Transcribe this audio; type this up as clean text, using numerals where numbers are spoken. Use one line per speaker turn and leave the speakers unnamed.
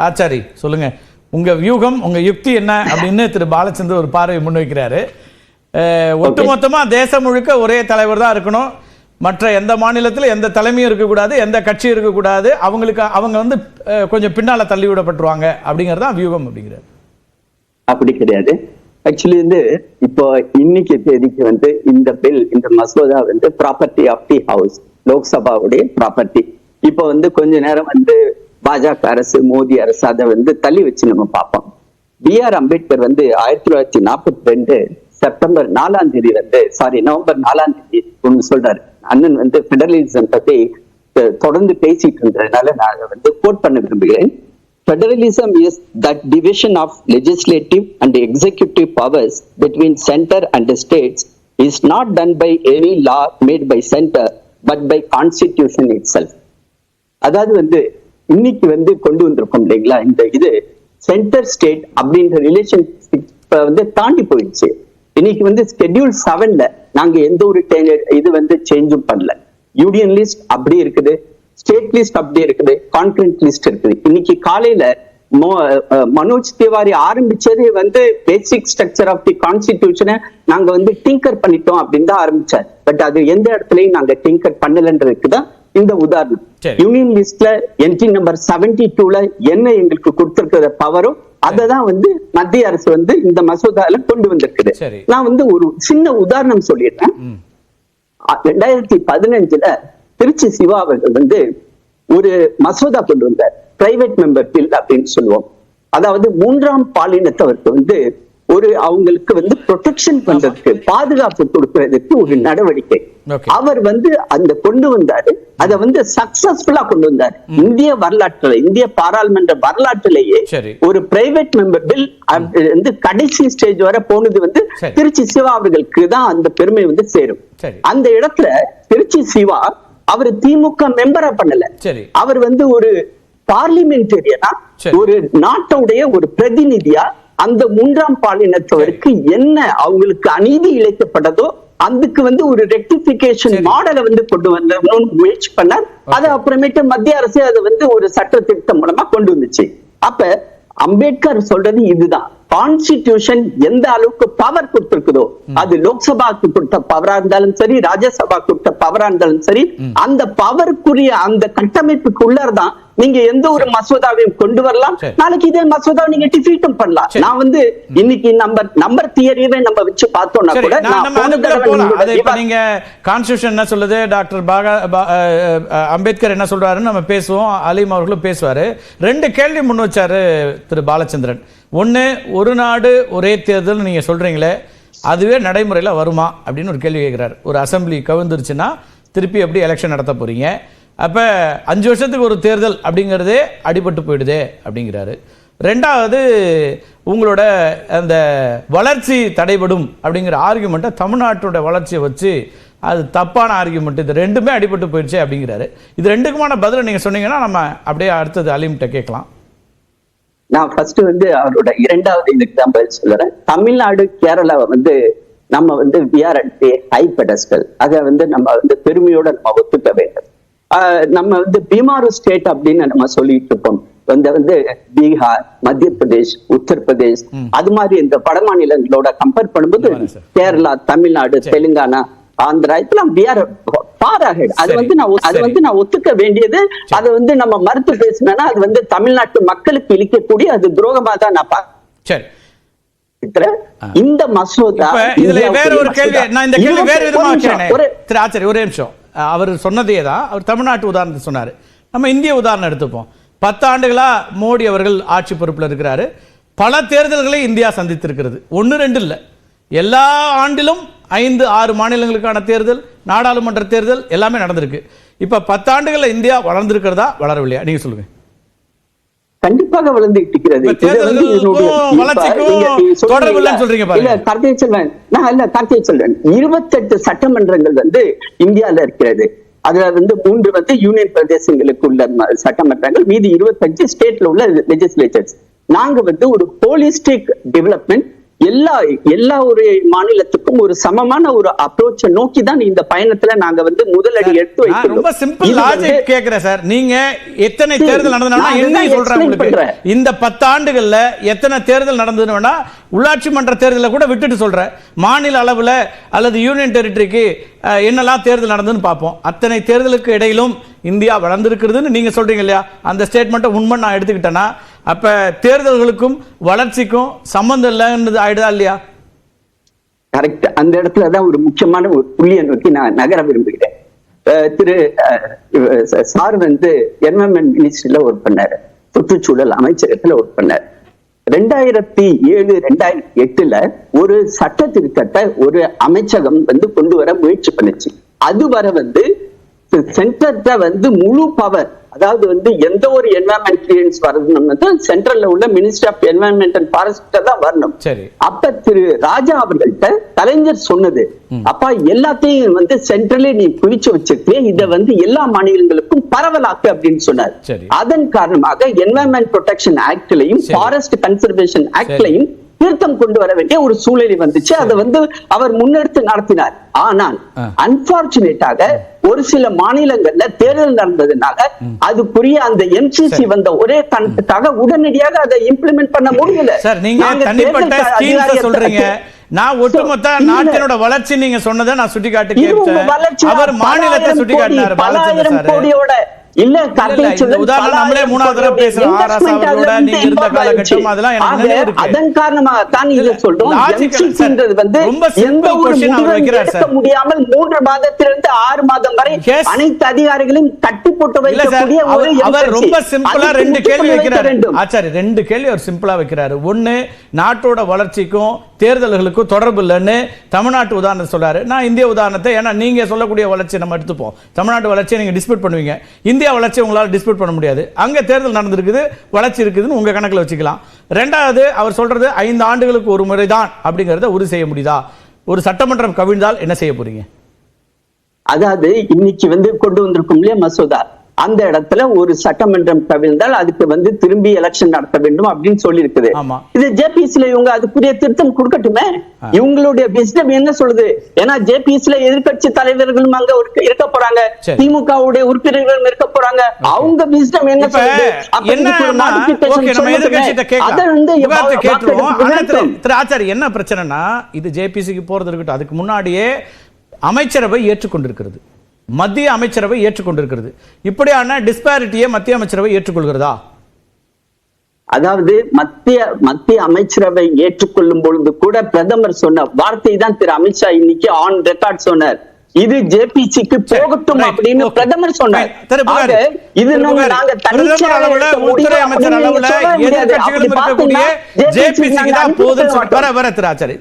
ஆச்சாரி சொல்லுங்க, உங்க வியூகம், உங்க யுக்தி என்ன அப்படின்னு திரு பாலச்சந்தர் ஒரு பார்வை முன்வைக்கிறாரு. ஒட்டுமொத்தமா தேசம் முழுக்க ஒரே தலைவர் தான் இருக்கணும், மற்ற எந்த மாநிலத்தில் எந்த தலைமையும் இருக்கக்கூடாது, எந்த கட்சியும் இருக்கக்கூடாது, அவங்க வந்து கொஞ்சம் பின்னால தள்ளி விடப்பட்டுருவாங்க அப்படிங்கிறது தான் வியூகம் அப்படிங்கிறாரு.
அப்படி கிடையாது. ஆக்சுவலி வந்து இப்போ இன்னைக்கு தேதிக்கு வந்து இந்த பில், இந்த மசோதா வந்து ப்ராப்பர்ட்டி ஆஃப் தி ஹவுஸ், லோக்சபாவுடைய ப்ராப்பர்ட்டி. இப்போ வந்து கொஞ்ச நேரம் வந்து பாஜக அரசு, மோடி அரசு அதை வந்து தள்ளி வச்சு நம்ம பார்ப்போம். B.R. அம்பேத்கர் வந்து 1942 செப்டம்பர் 4ஆம் தேதி வந்து நவம்பர் 4ஆம் தேதி ஒன்று சொல்றாரு. அண்ணன் வந்து பெடரலிசம் பத்தி தொடர்ந்து பேசிட்டு இருந்ததுனால நான் அதை வந்து கோட் பண்ண விரும்புகிறேன். Federalism is that division of legislative and executive powers between center and the states is not done by any law made by center but by constitution itself. அதாவது வந்து இன்னைக்கு வந்து கொண்டு வந்திருக்கோம் இல்லைங்களா, இந்த இது சென்டர் ஸ்டேட் அப்படின்ற ரிலேஷன்ஷிப் வந்து தாண்டி போயிடுச்சு. இன்னைக்கு வந்து ஸ்கெட்யூல் 7ல நாங்க எந்த ஒரு இது வந்து சேஞ்சும் பண்ணல. யூனியன் லிஸ்ட் அப்படி இருக்குது, ஸ்டேட் லிஸ்ட் அப்படியே இருக்குது, கான்கரண்ட் லிஸ்ட் இருக்குது. இன்னைக்கு காலையில மனோஜ் திவாரி ஆரம்பிச்சதே வந்து பேசிக் ஸ்ட்ரக்சர் ஆஃப் தி கான்ஸ்டிடியூஷனை நாங்க வந்து டிங்கர் பண்ணிட்டோம் அப்படின்னு தான் ஆரம்பிச்சார். பட் அது எந்த இடத்துலயும் நாங்க டிங்கர் பண்ணலன்றதுக்கு தான் இந்த உதாரணம். யூனியன் லிஸ்ட்ல என்ட்ரி நம்பர் 72ல என்ன எங்களுக்கு கொடுத்திருக்கிற பவரோ அததான் வந்து மத்திய அரசு வந்து இந்த மசோதால கொண்டு வந்திருக்குது. நான் வந்து ஒரு சின்ன உதாரணம் சொல்லிடுறேன். 2015ல திருச்சி சிவா அவர்கள் வந்து ஒரு மசோதா கொண்டு வந்தார், பிரைவேட் மெம்பர் பில் அப்படின்னு சொல்லுவோம். அதாவது 3ஆம் பாலினத்தவருக்கு வந்து அவங்களுக்கு வந்து ப்ரொடெக்ஷன் பண்றதுக்கு, பாதுகாப்பு கொடுக்கறதுக்கு ஒரு நடவடிக்கை அவர் வந்து அந்த கொண்டு வந்தாரு. அதை வந்து சக்சஸ்ஃபுல்லா கொண்டு வந்தார். இந்திய வரலாற்றுல, இந்திய பாராளுமன்ற வரலாற்றிலேயே ஒரு பிரைவேட் மெம்பர் பில் வந்து கடைசி ஸ்டேஜ் வரை போனது வந்து திருச்சி சிவா அவர்களுக்கு தான் அந்த பெருமை வந்து சேரும். அந்த இடத்துல திருச்சி சிவா அவர் திமுக மெம்பரா பண்ணல, அவர் வந்து ஒரு பார்லிமெண்டேரியனா, ஒரு நாட்டுடைய ஒரு பிரதிநிதியா அந்த 3ஆம் பாலினத்தவருக்கு என்ன அவங்களுக்கு அநீதி இழைக்கப்பட்டதோ அதுக்கு வந்து ஒரு ரெக்டிபிகேஷன் மாடலை வந்து கொண்டு வரணும்னு முயற்சி பண்ணார். அது அப்புறமேட்டு மத்திய அரசு அதை வந்து ஒரு சட்ட திட்டம் மூலமா கொண்டு வந்துச்சு. அப்ப அம்பேத்கர் சொல்றது இதுதான், கான்ஸ்டிடியூஷன் எந்த அளவுக்கு பவர் கொடுத்திருக்குதோ, அது லோக்சபாக்கு கொடுத்த பவரா இருந்தாலும் சரி, ராஜ்யசபா கொடுத்த பவரா இருந்தாலும் சரி, அந்த பவருக்குரிய அந்த கட்டமைப்புக்குள்ளதான் நீங்க எந்த ஒரு மசோதாவையும் கொண்டு வரலாம். நாளைக்கு இதே மசோதாவை நீங்க டிஃபீட்டும் பண்ணலாம். நான் வந்து இன்னைக்கு நம்பர் தியரியவே நம்ம வச்சு பார்த்தோம்னா கூட
நீங்க கான்ஸ்டிடியூஷன் என்ன சொல்லுது, டாக்டர் அம்பேத்கர் என்ன சொல்றாருன்னு நம்ம பேசுவோம், அலீம் அவர்களும் பேசுவாரு. 2 கேள்வி முன் வச்சாரு திரு பாலச்சந்திரன். ஒன்னு, ஒரு நாடு ஒரே தேர்தல் நீங்க சொல்றீங்களே, அதுவே நடைமுறையில் வருமா அப்படின்னு ஒரு கேள்வி கேட்கிறாரு. ஒரு அசம்பிளி கவிழ்ந்துருச்சுன்னா திருப்பி எப்படி எலெக்ஷன் நடத்த போறீங்க, அப்ப 5 வருஷத்துக்கு ஒரு தேர்தல் அப்படிங்கிறதே அடிபட்டு போயிடுதே அப்படிங்கிறாரு. 2வது, உங்களோட அந்த வளர்ச்சி தடைபடும் அப்படிங்கிற ஆர்குமெண்ட்டை தமிழ்நாட்டோட வளர்ச்சியை வச்சு அது தப்பான ஆர்குமெண்ட், இது 2மே அடிபட்டு போயிடுச்சு அப்படிங்கிறாரு. இது 2க்குமான பதில் நீங்க சொன்னீங்கன்னா நம்ம அப்படியே அடுத்தது அலீம்கிட்ட கேட்கலாம்.
நான் ஃபர்ஸ்ட் வந்து அவரோட 2வது இதுக்கு தான் பதில் சொல்றேன். தமிழ்நாடு, கேரளாவை வந்து நம்ம வந்து விஆர் அட் ஹை பெடஸ்டல், அதை வந்து நம்ம வந்து பெருமையோட நம்ம ஒத்துக்க வேண்டும். நம்ம வந்து பீமாரு ஸ்டேட் அப்படின்னு நம்ம சொல்லிட்டு இருப்போம். வந்து பீகார், மத்திய பிரதேஷ், உத்தரப்பிரதேஷ், அது மாதிரி இந்த வட மாநிலங்களோட கம்பேர் பண்ணும்போது கேரளா, தமிழ்நாடு, தெலுங்கானா, ஆந்திரா இதெல்லாம் அது வந்து நான் ஒத்துக்க வேண்டியது. அதை வந்து நம்ம மறுத்து பேசினா அது வந்து தமிழ்நாட்டு மக்களுக்கு இழிக்கக்கூடிய அது துரோகமா தான் நான் பாக்கிறேன். இந்த மசோதா
இதுல வேற ஒரு கேள்வி, நான் இந்த கேள்வி வேற விதமா திரு ஆச்சாரி ஒரே நிமிஷம். அவர் சொன்னதே தான், அவர் தமிழ்நாட்டு உதாரணத்தை சொன்னாரு. நம்ம இந்திய உதாரணம் எடுத்துப்போம். 10 ஆண்டுகளா மோடி அவர்கள் ஆட்சி பொறுப்பில் இருக்கிறாரு. பல தேர்தல்களை இந்தியா சந்தித்திருக்கிறது, 1-2 இல்ல, எல்லா ஆண்டிலும் 5-6 மாநிலங்களுக்கான தேர்தல், நாடாளுமன்ற தேர்தல் எல்லாமே நடந்திருக்கு. இப்ப 10 ஆண்டுகள்ல இந்தியா வளர்ந்திருக்கிறதா, வளரவில்லையா? நீங்க சொல்லுங்க.
கண்டிப்பாக வளர்ந்துட்டு இருக்கிறது. கார்த்திகை செல்வன் 28 சட்டமன்றங்கள் வந்து இந்தியால இருக்கிறது. அதுல வந்து 3 வந்து யூனியன் பிரதேசங்களுக்கு உள்ள சட்டமன்றங்கள், மீதி 25 ஸ்டேட்ல உள்ள லெஜிஸ்லேச்சர்ஸ். நாங்க வந்து ஒரு ஹோலிஸ்டிக் டெவலப்மெண்ட், எல்லா ஒரு மாநிலத்துக்கும் ஒரு சமமான ஒரு அப்ரோச்சை நோக்கி தான் இந்த பயணத்துல நாங்க வந்து முதலடி எடுத்து வைக்கிறோம்.
ரொம்ப சிம்பிள் லாஜிக் கேக்குறேன் சார். நீங்க எத்தனை தேர்தல் நடந்ததுன்னா என்ன சொல்றேன் உங்களுக்கு, இந்த 10 ஆண்டுகள்ல எத்தனை தேர்தல் நடந்ததுன்னா உள்ளாட்சி மன்ற தேர்தலை கூட விட்டுட்டு சொல்றேன், மாநில அளவுல அல்லது யூனியன் டெரிட்டரிக்கு என்னெல்லாம் தேர்தல் நடந்ததுன்னு பார்ப்போம். அத்தனை தேர்தலுக்கு இடையிலும் இந்தியா வளர்ந்திருக்கிறதுன்னு நீங்க சொல்றீங்க இல்லையா, அந்த ஸ்டேட்மெண்ட்டை உண்மை நான் எடுத்துக்கிட்டேன்னா அப்ப தேர்தல்களுக்கும் வளர்ச்சிக்கும் சம்பந்தம் இல்லைன்றது ஆயிடுதா இல்லையா?
கரெக்ட். அந்த இடத்துலதான் ஒரு முக்கியமான ஒரு புள்ளியை நோக்கி நான் நகர விரும்புகிறேன். திரு சார் வந்து என்வரன்மெண்ட் மினிஸ்ட்ரியில ஒர்க் பண்ணாரு, சுற்றுச்சூழல் அமைச்சகத்துல ஒர்க் பண்ணாரு. 2007 2008 ஒரு சட்ட திருத்தத்தை ஒரு அமைச்சகம் வந்து கொண்டு வர முயற்சி பண்ணுச்சு. அதுவரை வந்து சென்டர்ல வந்து முழு பவர், அதாவது வந்து எந்த ஒரு என்வரன்மெண்ட் கிளியரன்ஸ் வரணும்னா சென்ட்ரல்ல உள்ள ministry of environment and forest தான் வரணும். அப்ப திரு ராஜா அவர்கள்ட்ட கலைஞர் சொன்னது, அப்பா எல்லாத்தையும் வந்து சென்ட்ரலே நீ குவிச்சு வச்சிருக்கே, இதை வந்து எல்லா மாநிலங்களுக்கும் பரவலாக்கு அப்படின்னு சொன்னார். அதன் காரணமாக என்வரன்மெண்ட் ப்ரொடெக்ஷன் ஆக்ட்லயும் ஃபாரஸ்ட் கன்சர்வேஷன் ஆக்ட்லயும் திருத்தம் கொண்டு வர வேண்டிய ஒரு சூழ்நிலை வந்துச்சு. அதை வந்து அவர் முன்னெடுத்து நடத்தினார். ஆனால் அன்பார்ச்சுனேட்டாக ஒரு சில மாநிலங்கள்ல தேர்தல் நடந்ததுனால அதுக்குரிய அந்த எம்சிசி வந்த ஒரே காரணத்துக்காக உடனடியாக அதை இம்ப்ளிமெண்ட் பண்ண முடியல.
சார், நீங்க தனிப்பட்ட ஸ்கீம்ஸ் சொல்றீங்க, நான் ஒட்டுமொத்த நாட்டினோட வளர்ச்சி நீங்க சொன்னதை நான் சுட்டிக்காட்டி கேட்டேன். அவர் மாநிலத்தை சுட்டிக்காட்டினார் பாலச்சந்திரன் சார்.
இல்ல
உதாரணம் நம்மளே 3வது தடவை பேசுறோம். ஆராசாவோட நீங்க இருந்த காலகட்டம் அதெல்லாம் எனக்கு நினைவு இருக்கு.
அதன் காரணமாக தான் இத சொல்றோம். எம்சிசின்றது வந்து எந்த ஒரு முடிவும் எடுக்க முடியாமல் 3 மாதத்திலிருந்து 6 மாதம் வரை அனைத்து அதிகாரிகளையும் கட்டி போட்டு வைக்கக்கூடிய ஒரு
அவர் ரொம்ப சிம்பிளா 2 கேள்வி வைக்கிறார். ஆச்சாரி 2 கேள்வி அவர் சிம்பிளா வைக்கிறாரு. ஒன்னு, நாட்டோட வளர்ச்சிக்கும் தேர்தல்களுக்கும் தொடர்பு இல்லைன்னு தமிழ்நாட்டு உதாரணத்தை சொல்றாரு. நான் இந்திய உதாரணத்தை, ஏன்னா நீங்க சொல்லக்கூடிய வளர்ச்சி நம்ம எடுத்துப்போம், தமிழ்நாட்டு வளர்ச்சியை நீங்க டிஸ்பியூட் பண்ணுவீங்க, இந்தியா வளர்ச்சி உங்களால் டிஸ்பியூட் பண்ண முடியாது. அங்க தேர்தல் நடந்திருக்குது, வளர்ச்சி இருக்குதுன்னு உங்க கணக்குல வச்சுக்கலாம். 2வது, அவர் சொல்றது 5 ஆண்டுகளுக்கு ஒரு முறை தான் அப்படிங்கறத உறுதி செய்ய முடியுதா? ஒரு சட்டமன்றம் கவிழ்ந்தால் என்ன செய்ய போறீங்க?
அதாவது இன்னைக்கு வந்து கொண்டு வந்திருக்கும் இல்லையா மசோதா, அந்த இடத்துல ஒரு சட்டமன்றம் கவிழ்ந்தால் அதுக்கு வந்து திரும்பி எலெக்ஷன் நடத்த வேண்டும் அப்படின்னு சொல்லி இருக்குது. இது ஜேபிசில இவங்க அதுக்குரிய திருத்தம் கொடுக்கட்டுமே. இவங்களுடைய விஸ்டம் என்ன சொல்லுது? ஏன்னா ஜேபிசில எதிர்கட்சி தலைவர்களும் அங்க இருக்க போறாங்க, திமுகவுடைய உறுப்பினர்களும் இருக்க போறாங்க. அவங்க விஸ்டம் என்ன சொல்லுது?
ஆச்சாரி, என்ன பிரச்சனைனா இது ஜேபிசிக்கு போறது இருக்கட்டும், அதுக்கு முன்னாடியே அமைச்சரவை ஏற்றுக்கொண்டிருக்கிறது, மத்திய அமைச்சரவை ஏற்றுக்கொண்டிருக்கிறது. இப்படியான டிஸ்பாரிட்டியை மத்திய அமைச்சரவை ஏற்றுக்கொள்கிறதா?
அதாவது மத்திய அமைச்சரவை ஏற்றுக்கொள்ளும் பொழுது கூட பிரதமர் சொன்ன வார்த்தை தான் திரு அமித்ஷா இன்னைக்கு ஆன் ரெக்கார்ட் சொன்னார், இது ஜேபிசிக்கு போகட்டும் அப்படின்னு பிரதமர் சொன்னார். இது நாங்க தனிச்சையாக
உள்துறை அமைச்சர் அளவுல எதிர்க்கட்சிகளும் இருக்கக்கூடிய ஜேபிசிக்கு தான் போகுதுன்னு வர திரு ஆச்சாரி